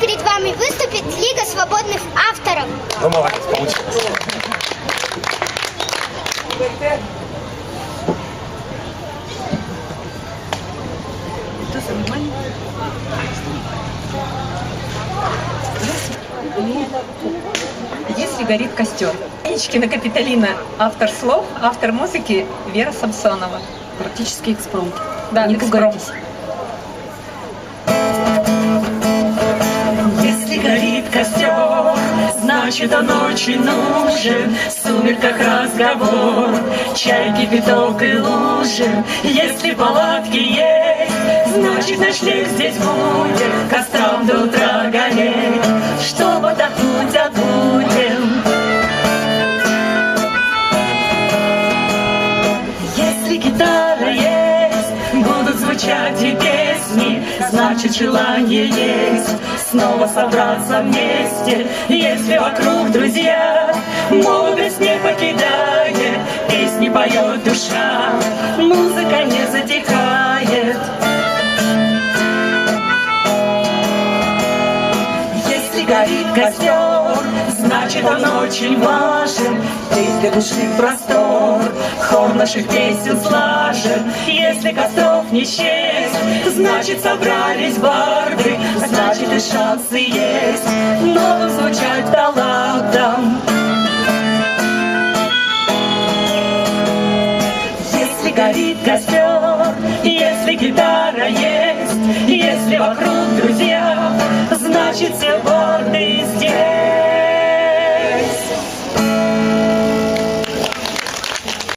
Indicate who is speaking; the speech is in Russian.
Speaker 1: перед вами выступит Лига свободных авторов.
Speaker 2: Ну, молодец, получилось.
Speaker 3: Если горит костер. Анечкина Капитолина. Автор слов, автор музыки Вера Самсонова.
Speaker 4: Практически экспромт.
Speaker 3: Да,
Speaker 4: не
Speaker 3: экспромт.
Speaker 4: пугайтесь.
Speaker 5: Если горит костер, значит он очень нужен. В сумерках разговор, чай, кипяток и лужи. Если палатки есть, значит ночлег здесь будет. Кострам до утра гореть, чтоб отдохнуть отбудем. Если гитара есть, будут звучать и песни, значит желание есть снова собраться вместе. Если вокруг друзья, молодость не покидает, песни поет душа, музыка не затихает. Если горит костер, значит он очень важен. Здесь для души простор, хор наших песен слажен. Если костров не счесть, значит собрались барды, значит и шансы есть новым звучать талантом. Если горит костер, если гитара есть, если вокруг друзья, значит все горды здесь.